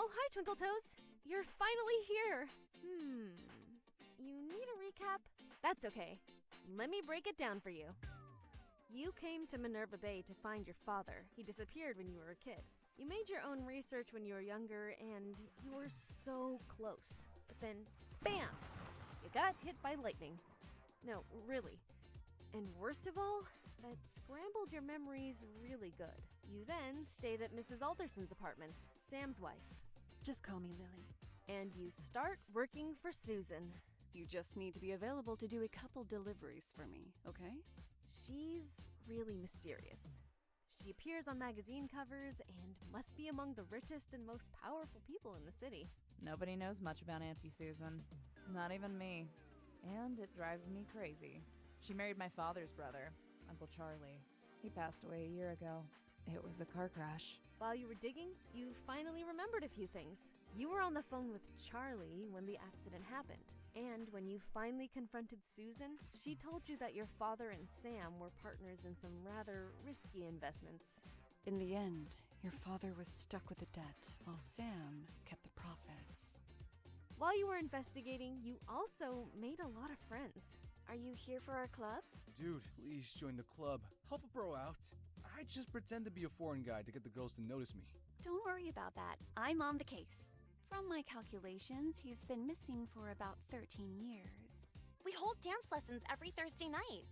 Oh, hi, Twinkle Toes. You're finally here. You need a recap? That's okay. Let me break it down for you. You came to Minerva Bay to find your father. He disappeared when you were a kid. You made your own research when you were younger, and you were so close. But then, bam! You got hit by lightning. No, really. And worst of all, that scrambled your memories really good. You then stayed at Mrs. Alderson's apartment, Sam's wife. Just call me Lily. And you start working for Susan. You just need to be available to do a couple deliveries for me, okay? She's really mysterious. She appears on magazine covers and must be among the richest and most powerful people in the city. Nobody knows much about Auntie Susan. Not even me. And it drives me crazy. She married my father's brother, Uncle Charlie. He passed away a year ago. It was a car crash. While you were digging, you finally remembered a few things. You were on the phone with Charlie when the accident happened. And when you finally confronted Susan, she told you that your father and Sam were partners in some rather risky investments. In the end, your father was stuck with the debt, while Sam kept the profits. While you were investigating, you also made a lot of friends. Are you here for our club? Dude, please join the club. Help a bro out. I just pretend to be a foreign guy to get the girls to notice me. Don't worry about that. I'm on the case. From my calculations, he's been missing for about 13 years. We hold dance lessons every Thursday night.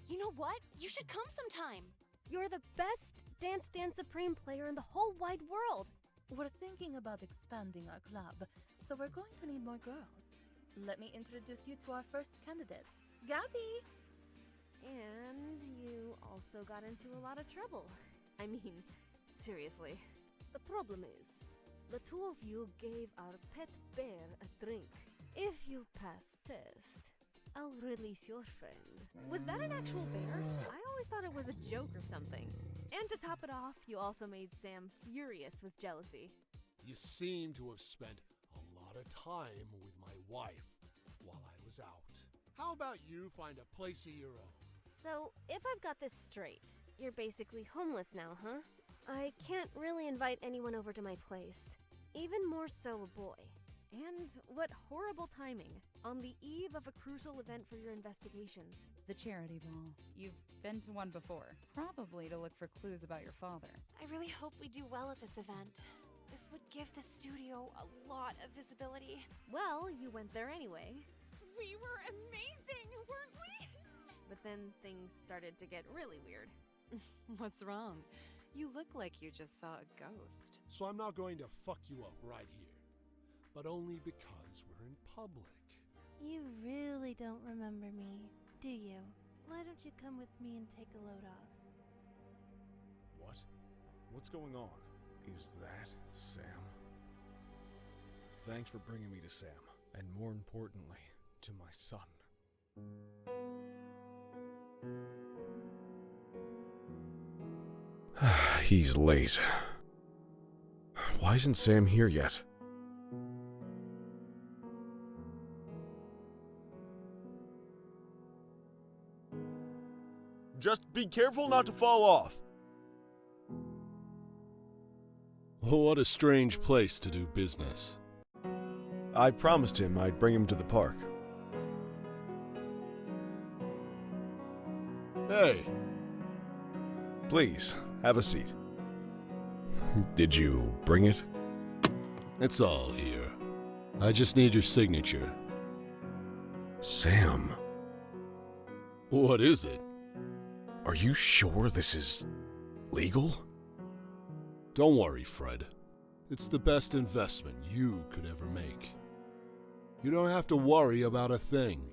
You know what? You should come sometime. You're the best Dance Dance Supreme player in the whole wide world. We're thinking about expanding our club, so we're going to need more girls. Let me introduce you to our first candidate, Gabby. And you also got into a lot of trouble. I mean, seriously. The problem is, the two of you gave our pet bear a drink. If you pass test, I'll release your friend. Was that an actual bear? I always thought it was a joke or something. And to top it off, you also made Sam furious with jealousy. You seem to have spent a lot of time with my wife while I was out. How about you find a place of your own? So, if I've got this straight, you're basically homeless now, huh? I can't really invite anyone over to my place. Even more so a boy. And what horrible timing, on the eve of a crucial event for your investigations. The charity ball. You've been to one before, probably to look for clues about your father. I really hope we do well at this event. This would give the studio a lot of visibility. Well, you went there anyway. We were amazing, weren't we? But then things started to get really weird. What's wrong? You look like you just saw a ghost. So I'm not going to fuck you up right here, but only because we're in public. You really don't remember me, do you? Why don't you come with me and take a load off? What? What's going on? Is that Sam? Thanks for bringing me to Sam, and more importantly, to my son. He's late. Why isn't Sam here yet? Just be careful not to fall off. What a strange place to do business. I promised him I'd bring him to the park. Hey. Please, have a seat. Did you bring it? It's all here. I just need your signature. Sam. What is it? Are you sure this is legal? Don't worry, Fred. It's the best investment you could ever make. You don't have to worry about a thing.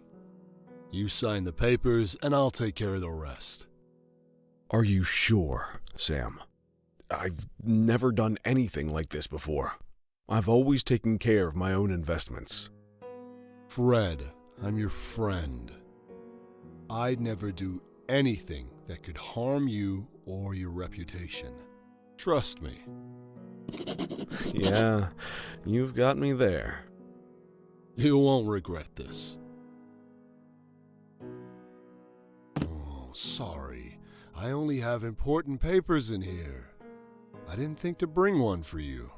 You sign the papers and I'll take care of the rest. Are you sure, Sam? I've never done anything like this before. I've always taken care of my own investments. Fred, I'm your friend. I'd never do anything that could harm you or your reputation. Trust me. Yeah, you've got me there. You won't regret this. Oh, sorry. I only have important papers in here. I didn't think to bring one for you.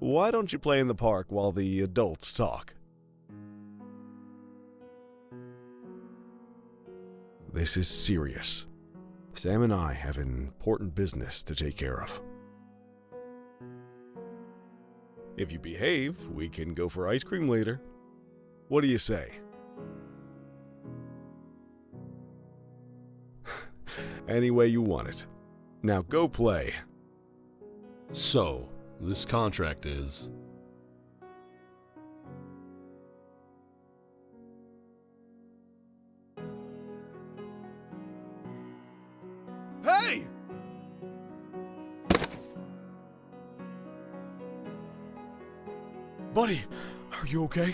Why don't you play in the park while the adults talk? This is serious. Sam and I have important business to take care of. If you behave, we can go for ice cream later. What do you say? Any way you want it. Now go play. So, this contract is... Hey! Buddy, are you okay?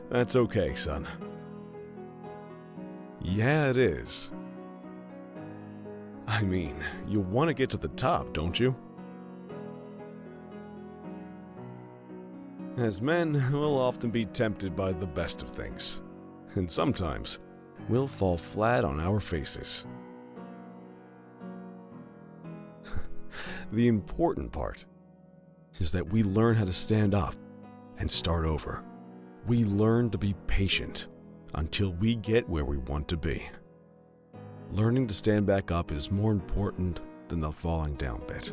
That's okay, son. Yeah, it is. I mean, you want to get to the top, don't you? As men, we'll often be tempted by the best of things. And sometimes, we'll fall flat on our faces. The important part is that we learn how to stand up and start over. We learn to be patient until we get where we want to be. Learning to stand back up is more important than the falling down bit.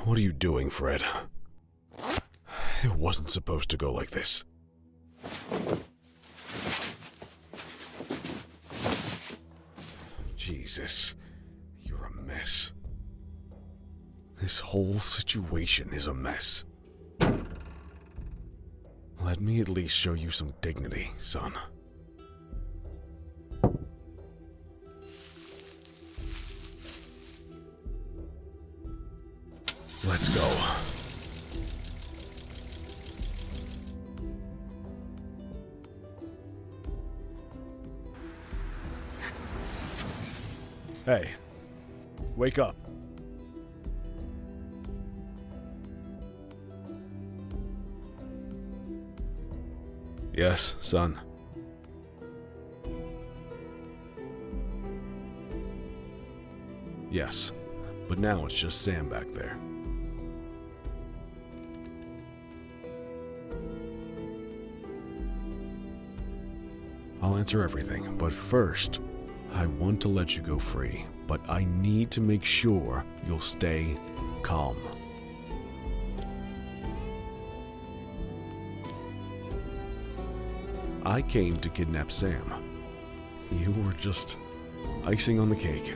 What are you doing, Fred? It wasn't supposed to go like this. Jesus, you're a mess. This whole situation is a mess. Let me at least show you some dignity, son. Let's go. Hey, wake up. Yes, son. Yes, but now it's just Sam back there. I'll answer everything, but first, I want to let you go free, but I need to make sure you'll stay calm. I came to kidnap Sam. You were just icing on the cake.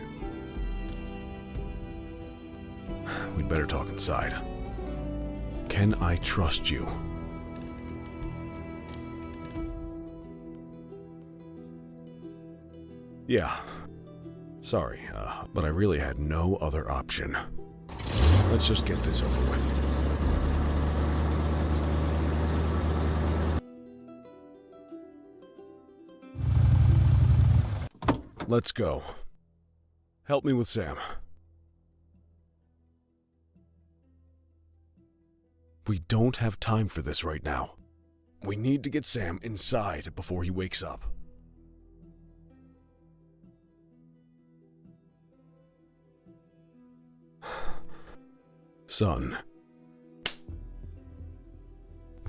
We'd better talk inside. Can I trust you? Yeah. Sorry, but I really had no other option. Let's just get this over with. Let's go. Help me with Sam. We don't have time for this right now. We need to get Sam inside before he wakes up. Son,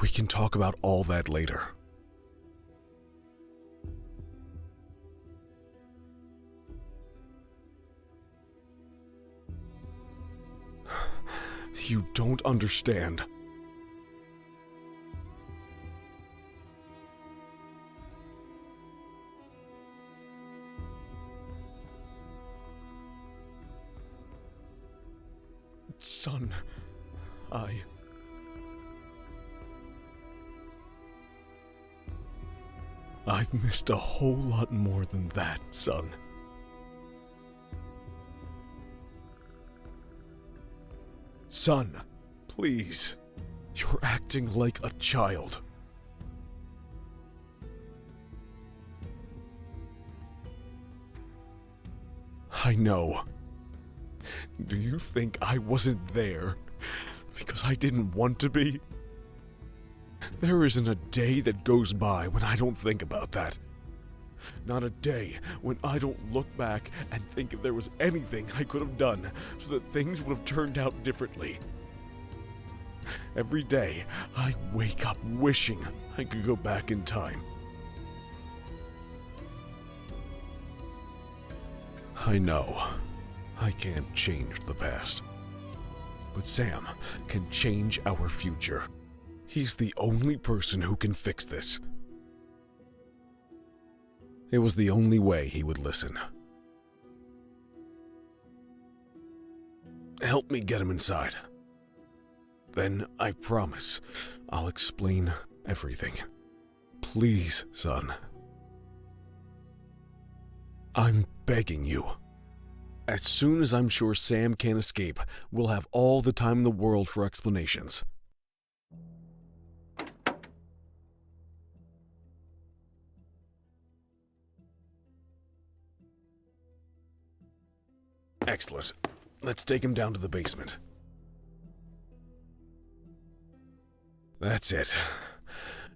we can talk about all that later. You don't understand. Son, I've missed a whole lot more than that, son. Son, please. You're acting like a child. I know. Do you think I wasn't there because I didn't want to be? There isn't a day that goes by when I don't think about that. Not a day when I don't look back and think if there was anything I could have done so that things would have turned out differently. Every day, I wake up wishing I could go back in time. I know I can't change the past, but Sam can change our future. He's the only person who can fix this. It was the only way he would listen. Help me get him inside. Then I promise I'll explain everything. Please, son. I'm begging you. As soon as I'm sure Sam can't escape, we'll have all the time in the world for explanations. Excellent. Let's take him down to the basement. That's it.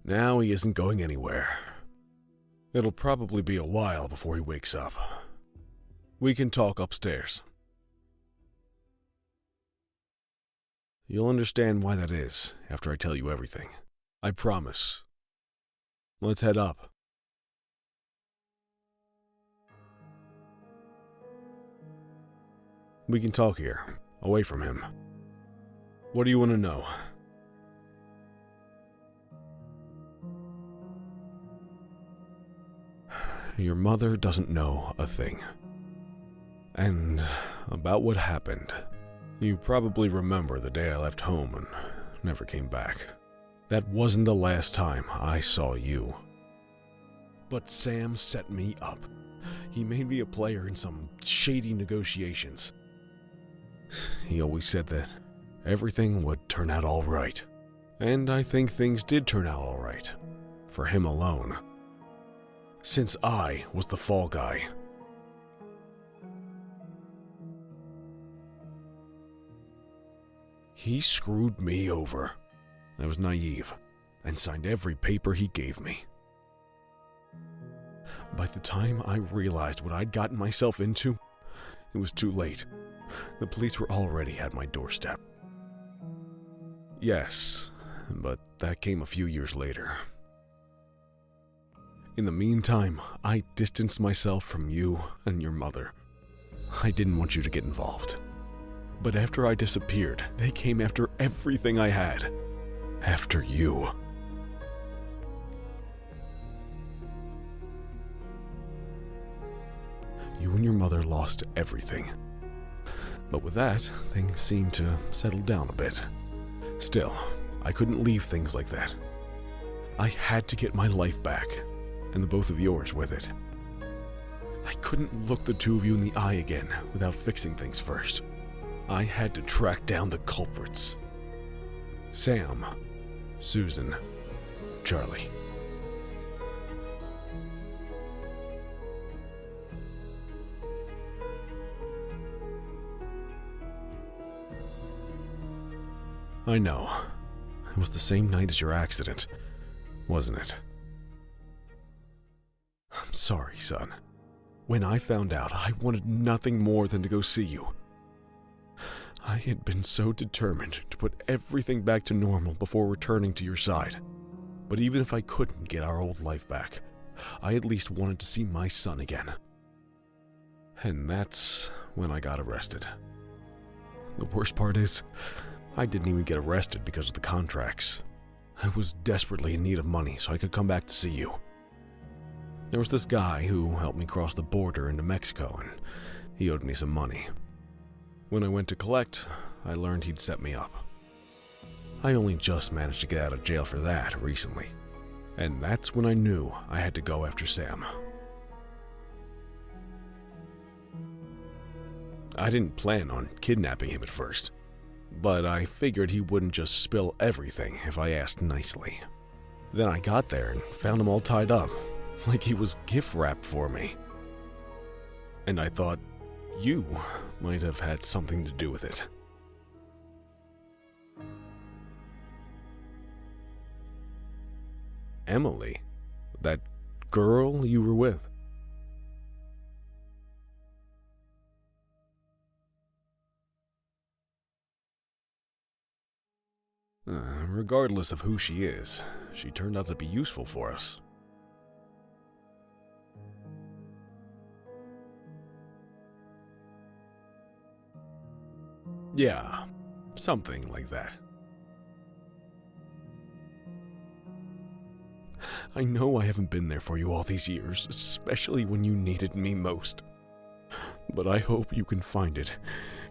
Now he isn't going anywhere. It'll probably be a while before he wakes up. We can talk upstairs. You'll understand why that is after I tell you everything. I promise. Let's head up. We can talk here, away from him. What do you want to know? Your mother doesn't know a thing. And about what happened, you probably remember the day I left home and never came back. That wasn't the last time I saw you. But Sam set me up. He made me a player in some shady negotiations. He always said that everything would turn out all right. And I think things did turn out all right. For him alone. Since I was the fall guy. He screwed me over. I was naive and signed every paper he gave me. By the time I realized what I'd gotten myself into, it was too late. The police were already at my doorstep. Yes, but that came a few years later. In the meantime, I distanced myself from you and your mother. I didn't want you to get involved. But after I disappeared, they came after everything I had. After you. You and your mother lost everything. But with that, things seemed to settle down a bit. Still, I couldn't leave things like that. I had to get my life back, and the both of yours with it. I couldn't look the two of you in the eye again without fixing things first. I had to track down the culprits. Sam, Susan, Charlie. I know. It was the same night as your accident, wasn't it? I'm sorry, son. When I found out, I wanted nothing more than to go see you. I had been so determined to put everything back to normal before returning to your side. But even if I couldn't get our old life back, I at least wanted to see my son again. And that's when I got arrested. The worst part is, I didn't even get arrested because of the contracts. I was desperately in need of money so I could come back to see you. There was this guy who helped me cross the border into Mexico, and he owed me some money. When I went to collect, I learned he'd set me up. I only just managed to get out of jail for that recently, and that's when I knew I had to go after Sam. I didn't plan on kidnapping him at first, but I figured he wouldn't just spill everything if I asked nicely. Then I got there and found him all tied up, like he was gift wrapped for me. And I thought, you might have had something to do with it. Emily, that girl you were with. Regardless of who she is, she turned out to be useful for us. Yeah, something like that. I know I haven't been there for you all these years, especially when you needed me most. But I hope you can find it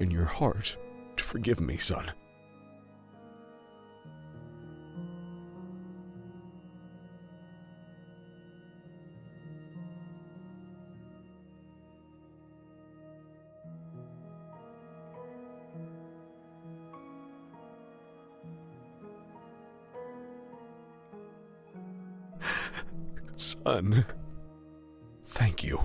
in your heart to forgive me, son. Son, thank you.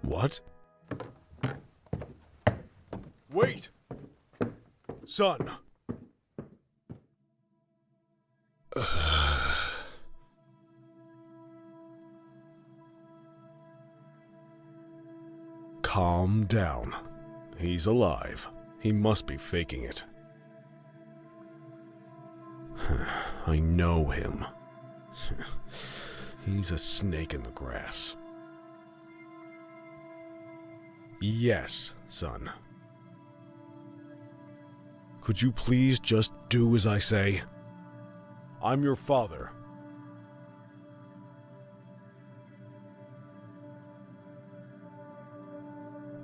What? Wait! Son! Calm down. He's alive. He must be faking it. I know him. He's a snake in the grass. Yes, son. Could you please just do as I say? I'm your father.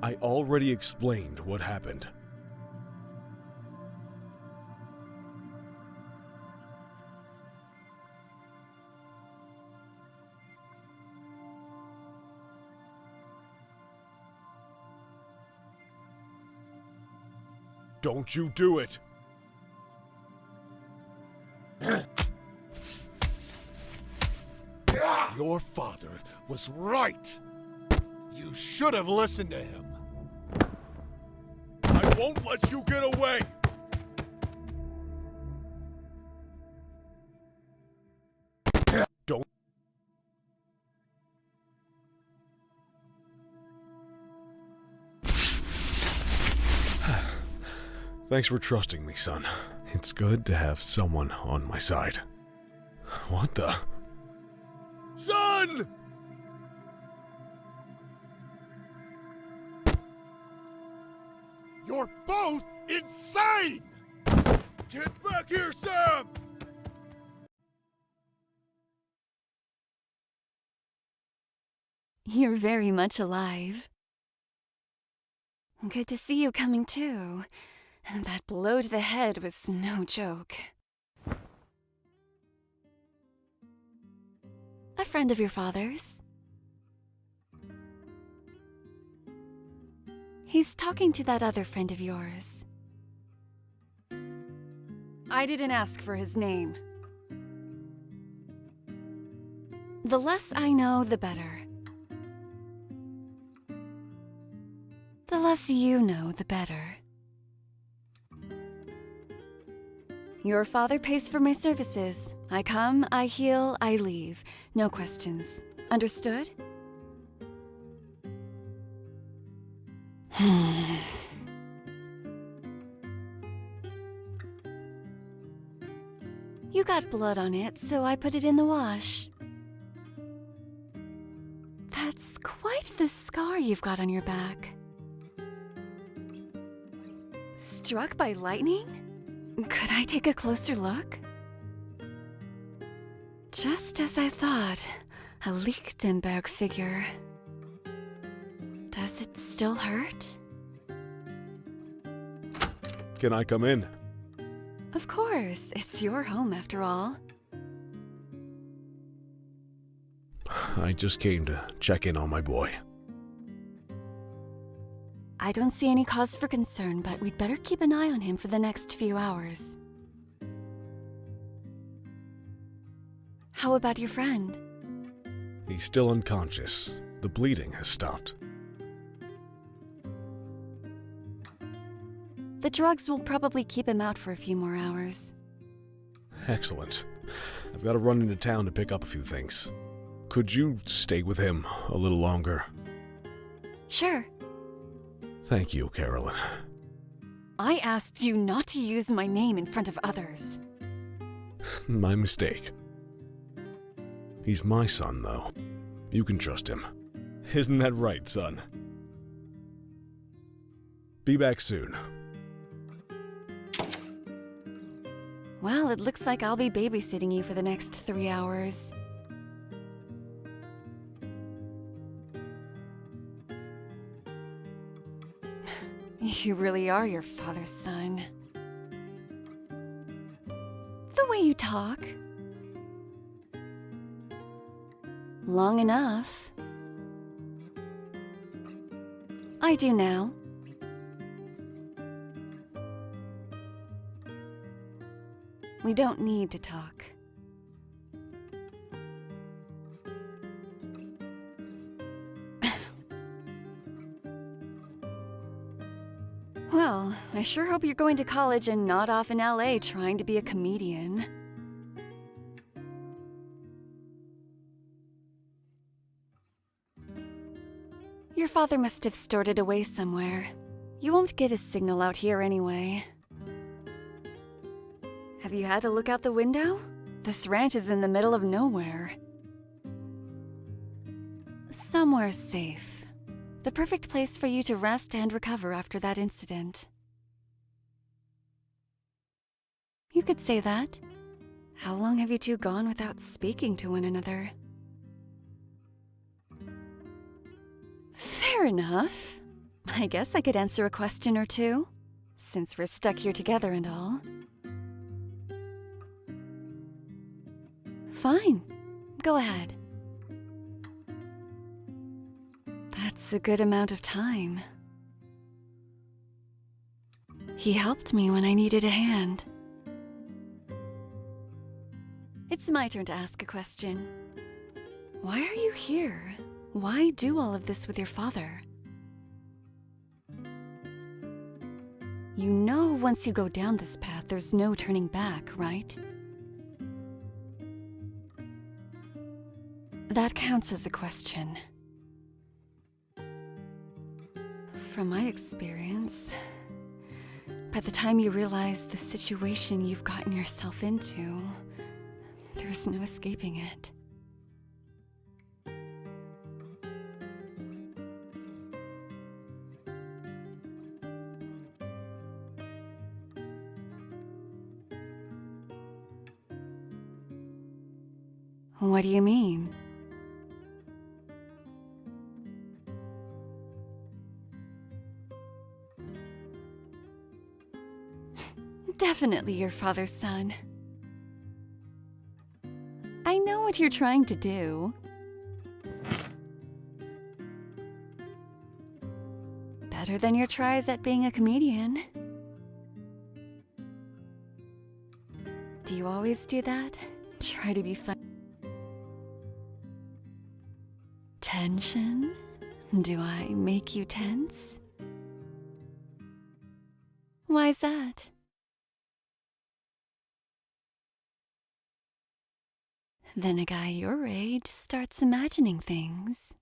I already explained what happened. Don't you do it! Your father was right. You should have listened to him. I won't let you get away! Don't. Thanks for trusting me, son. It's good to have someone on my side. What the? Son! You're both insane! Get back here, Sam! You're very much alive. Good to see you coming too. That blow to the head was no joke. A friend of your father's. He's talking to that other friend of yours. I didn't ask for his name. The less I know, the better. The less you know, the better. Your father pays for my services. I come, I heal, I leave. No questions. Understood? You got blood on it, so I put it in the wash. That's quite the scar you've got on your back. Struck by lightning? Could I take a closer look? Just as I thought, a Lichtenberg figure. Does it still hurt? Can I come in? Of course, it's your home after all. I just came to check in on my boy. I don't see any cause for concern, but we'd better keep an eye on him for the next few hours. How about your friend? He's still unconscious. The bleeding has stopped. The drugs will probably keep him out for a few more hours. Excellent. I've got to run into town to pick up a few things. Could you stay with him a little longer? Sure. Thank you, Carolyn. I asked you not to use my name in front of others. My mistake. He's my son, though. You can trust him. Isn't that right, son? Be back soon. Well, it looks like I'll be babysitting you for the next 3 hours. You really are your father's son. The way you talk. Long enough. I do now. We don't need to talk. Well, I sure hope you're going to college and not off in LA trying to be a comedian. Your father must have stored it away somewhere. You won't get his signal out here anyway. Have you had a look out the window? This ranch is in the middle of nowhere. Somewhere safe. The perfect place for you to rest and recover after that incident. You could say that. How long have you two gone without speaking to one another? Fair enough. I guess I could answer a question or two, since we're stuck here together and all. Fine. Go ahead. That's a good amount of time. He helped me when I needed a hand. It's my turn to ask a question. Why are you here? Why do all of this with your father? You know once you go down this path, there's no turning back, right? That counts as a question. From my experience, by the time you realize the situation you've gotten yourself into, there's no escaping it. What do you mean? Definitely your father's son. I know what you're trying to do. Better than your tries at being a comedian. Do you always do that? Try to be fun? Tension? Do I make you tense? Why's that? Then a guy your age starts imagining things.